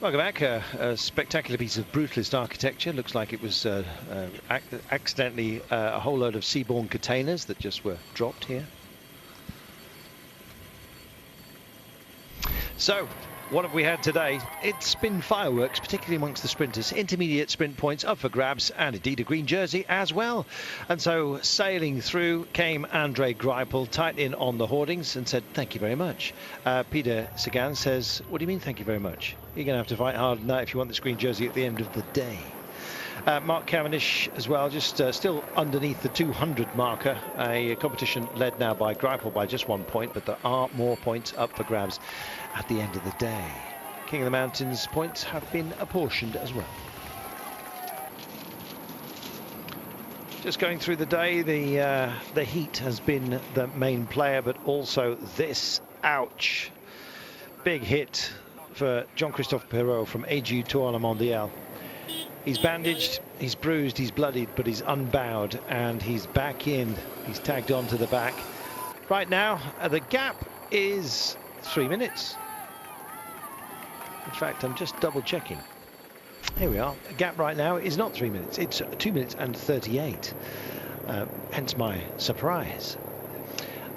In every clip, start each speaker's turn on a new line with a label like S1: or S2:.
S1: Welcome back. A spectacular piece of brutalist architecture. Looks like it was accidentally a whole load of seaborne containers that just were dropped here. So, what have we had today? It's been fireworks, particularly amongst the sprinters. Intermediate sprint points up for grabs, and indeed a green jersey as well. And so, sailing through came André Greipel, tight in on the hoardings, and said, thank you very much. Peter Sagan says, what do you mean, thank you very much? You're going to have to fight hard on that if you want this green jersey at the end of the day. Mark Cavendish as well, just still underneath the 200 marker. A competition led now by Greipel by just 1 point, but there are more points up for grabs at the end of the day. King of the Mountains points have been apportioned as well. Just going through the day, the heat has been the main player, but also this. Ouch. Big hit for Jean-Christophe Perrault from AG Tour La Mondiale. He's bandaged, he's bruised, he's bloodied, but he's unbowed, and he's back in. He's tagged on to the back. Right now, the gap is 3 minutes. In fact, I'm just double checking. Here we are. The gap right now is not 3 minutes. It's 2 minutes and 38. Hence my surprise.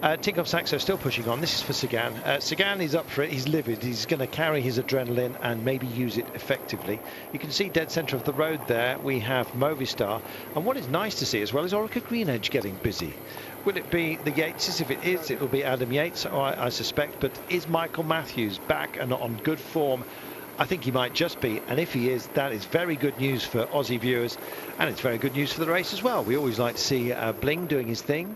S1: Tinkoff Saxo still pushing on. This is for Sagan. Sagan is up for it. He's livid. He's going to carry his adrenaline and maybe use it effectively. You can see dead centre of the road there. We have Movistar. And what is nice to see as well is Orica Greenedge getting busy. Will it be the Yateses? If it is, it will be Adam Yates, I suspect. But is Michael Matthews back and on good form? I think he might just be. And if he is, that is very good news for Aussie viewers. And it's very good news for the race as well. We always like to see Bling doing his thing.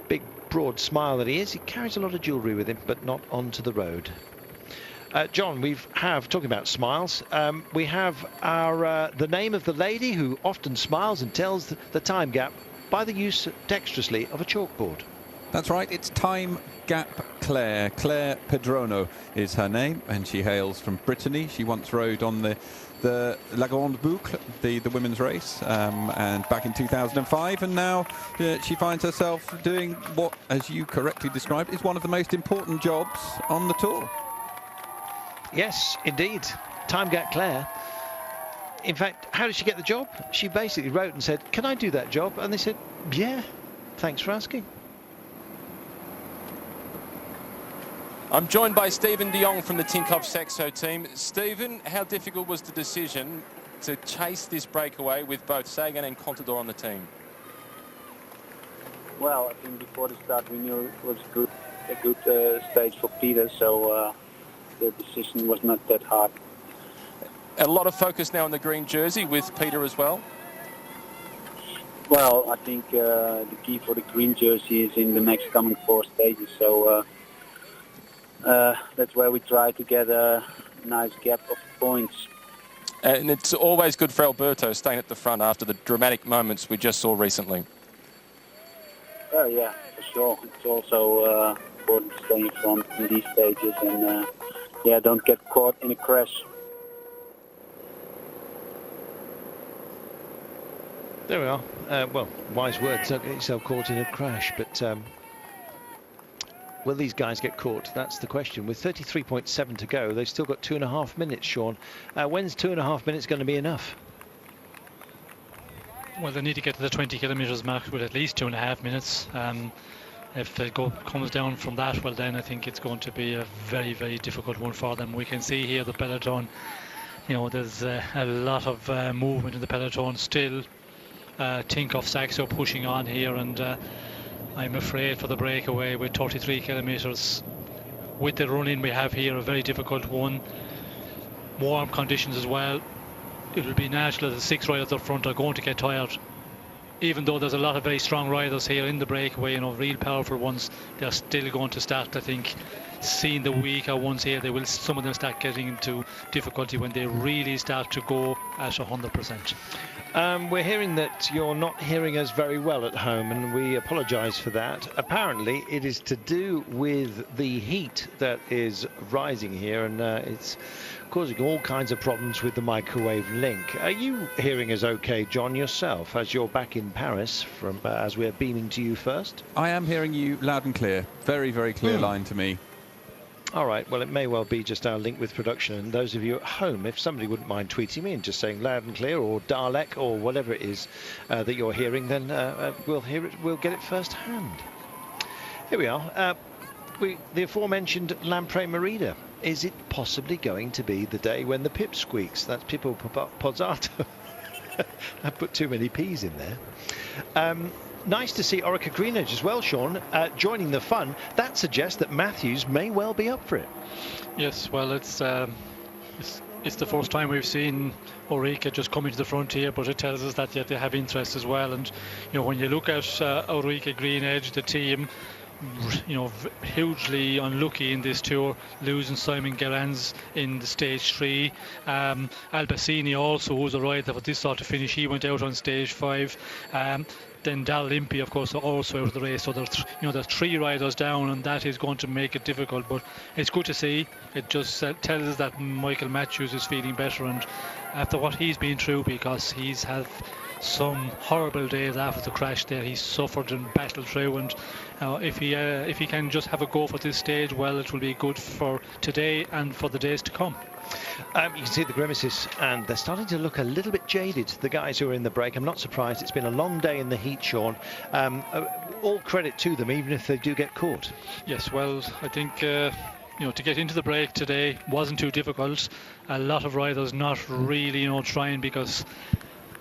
S1: Big broad smile that he is. He carries a lot of jewellery with him, but not onto the road. John, talking about smiles, we have our the name of the lady who often smiles and tells the time gap by the use dexterously of a chalkboard.
S2: That's right, it's Time Gap Claire. Claire Pedrono is her name, and she hails from Brittany. She once rode on the La Grande Boucle, the women's race, and back in 2005, and now she finds herself doing what, as you correctly described, is one of the most important jobs on the tour. Yes, indeed. Time Gap Claire. In fact, how did she get the job? She basically wrote and said, can I do that job? And they said, yeah, thanks for asking.
S3: I'm joined by Stephen de Jong from the Tinkoff Saxo team. Stephen, how difficult was the decision to chase this breakaway with both Sagan and Contador on the team?
S4: Well, I think before the start we knew it was a good stage for Peter, so the decision was not that hard.
S3: A lot of focus now on the green jersey with Peter as well.
S4: Well, I think the key for the green jersey is in the next coming 4 stages, so that's where we try to get a nice gap of points.
S3: And it's always good for Alberto staying at the front after the dramatic moments we just saw recently.
S4: Yeah, for sure. It's also important to stay in front in these stages and don't get caught in a crash.
S1: There we are. Well, wise words, don't get yourself caught in a crash, but will these guys get caught? That's the question. With 33.7 to go, they've still got 2.5 minutes, Sean. When's 2.5 minutes going to be enough?
S5: Well, they need to get to the 20 kilometres mark with at least 2.5 minutes. If it comes down from that, well, then I think it's going to be a very, very difficult one for them. We can see here the peloton, you know, there's a lot of movement in the peloton still. Tinkoff Saxo pushing on here, and I'm afraid for the breakaway with 33 kilometres with the run-in we have here, a very difficult one. Warm conditions as well. It will be natural that the 6 riders up front are going to get tired. Even though there's a lot of very strong riders here in the breakaway, you know, real powerful ones, they're still going to start, I think, seeing the weaker ones here. Some of them start getting into difficulty when they really start to go at 100%.
S1: We're hearing that you're not hearing us very well at home, and we apologise for that. Apparently, it is to do with the heat that is rising here, and it's causing all kinds of problems with the microwave link. Are you hearing us okay, John, yourself, as you're back in Paris, as we're beaming to you first?
S2: I am hearing you loud and clear. Very, very clear line to me.
S1: All right, well, it may well be just our link with production. And those of you at home, if somebody wouldn't mind tweeting me and just saying loud and clear, or Dalek, or whatever it is that you're hearing, then we'll hear it, we'll get it firsthand. Here we are. The aforementioned Lamprey Merida. Is it possibly going to be the day when the pip squeaks? That's Pippo Pozzato. I put too many P's in there. Nice to see Orica Greenedge as well, Sean, joining the fun. That suggests that Matthews may well be up for it.
S5: Yes, well, it's the first time we've seen Orica just coming to the front here, but it tells us that they have interest as well. And when you look at Orica Greenedge, the team, hugely unlucky in this tour, losing Simon Gerrans in the stage 3. Albacini also, who's a rider for this sort of finish, he went out on stage 5. Then Dal Limpy, of course, are also out of the race. So there's 3 riders down, and that is going to make it difficult. But it's good to see. It just tells us that Michael Matthews is feeling better, and after what he's been through, because he's had some horrible days after the crash there, he's suffered and battled through, and if he can just have a go for this stage, well, it will be good for today and for the days to come.
S1: You can see the grimaces, and they're starting to look a little bit jaded, the guys who are in the break. I'm not surprised. It's been a long day in the heat, Sean. All credit to them, even if they do get caught.
S5: Yes, well, I think to get into the break today wasn't too difficult. A lot of riders not really trying, because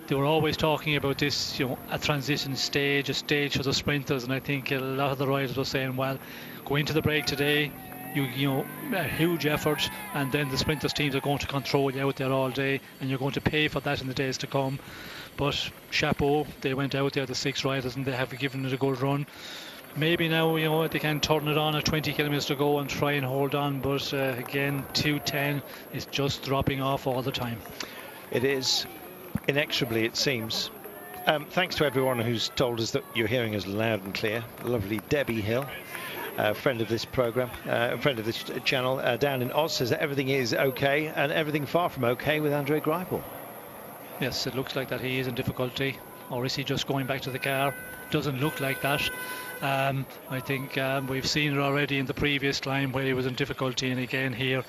S5: they were always talking about this, a transition stage, a stage for the sprinters, and I think a lot of the riders were saying, well, go into the break today, a huge effort, and then the sprinters teams are going to control you out there all day, and you're going to pay for that in the days to come. But chapeau, they went out there, the 6 riders, and they have given it a good run. Maybe now they can turn it on at 20 kilometers to go and try and hold on, but again, 2:10 is just dropping off all the time.
S1: It is, inexorably it seems. Thanks to everyone who's told us that you're hearing us loud and clear. The lovely Debbie Hill, friend of this program, friend of this channel, down in Oz, says that everything is okay, and everything far from okay with Andre Greipel.
S5: Yes, it looks like that he is in difficulty, or is he just going back to the car? Doesn't look like that. I think we've seen it already in the previous climb where he was in difficulty, and again here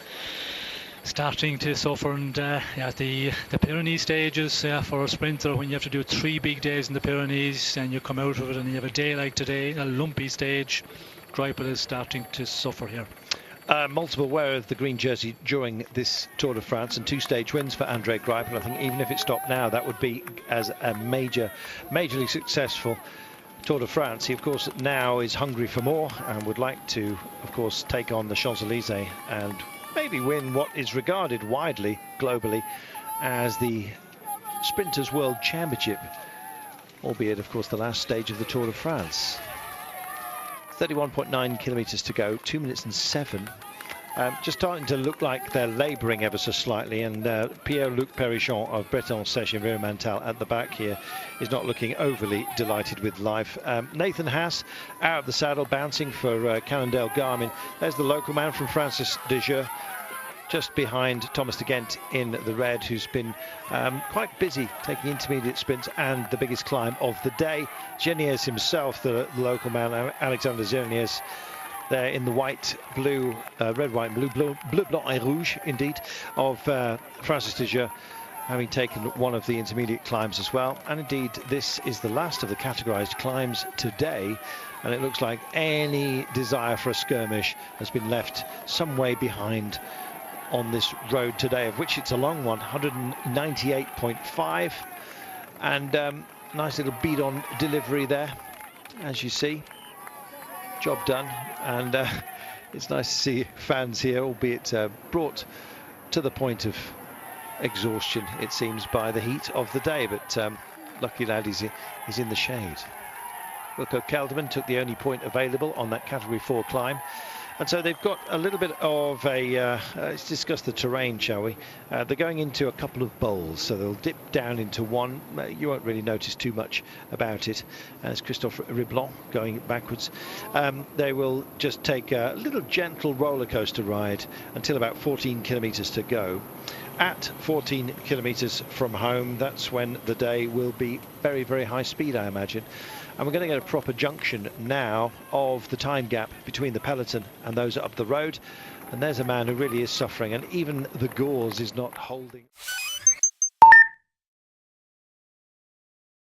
S5: starting to suffer. And the Pyrenees stages for a sprinter, when you have to do 3 big days in the Pyrenees and you come out of it and you have a day like today, a lumpy stage, Greipel is starting to suffer here.
S1: Multiple wear of the green jersey during this Tour de France, and 2 stage wins for Andre Greipel. I think even if it stopped now, that would be as a majorly successful Tour de France. He, of course, now is hungry for more and would like to, of course, take on the Champs-Élysées and maybe win what is regarded widely, globally, as the Sprinters World Championship, albeit, of course, the last stage of the Tour de France. 31.9 kilometres to go, 2 minutes and 7. Just starting to look like they're labouring ever so slightly, and Pierre-Luc Perichon of Breton Sèche and Virmental at the back here is not looking overly delighted with life. Nathan Haas out of the saddle, bouncing for Cannondale Garmin. There's the local man from Francis de Jeux, just behind Thomas de Gent in the red, who's been quite busy taking intermediate sprints and the biggest climb of the day. Geniez himself, the local man, Alexander Geniez, there in the white, blue, red, white, blue, blanc et rouge, indeed, of Francis de Jeux, having taken one of the intermediate climbs as well. And indeed, this is the last of the categorised climbs today, and it looks like any desire for a skirmish has been left some way behind on this road today, of which it's a long one, 198.5, and nice little beat on delivery there, as you see. Job done, and it's nice to see fans here, albeit brought to the point of exhaustion, it seems, by the heat of the day, but lucky lad, he's in the shade. Wilco Kelderman took the only point available on that category 4 climb. And so they've got a little bit of a, let's discuss the terrain, shall we? They're going into a couple of bowls, so they'll dip down into one. You won't really notice too much about it. As Christophe Riblon going backwards. They will just take a little gentle roller coaster ride until about 14 kilometres to go. at 14 kilometres from home. That's when the day will be very, very high speed, I imagine. And we're going to get a proper junction now of the time gap between the peloton and those up the road. And there's a man who really is suffering, and even the gauze is not holding.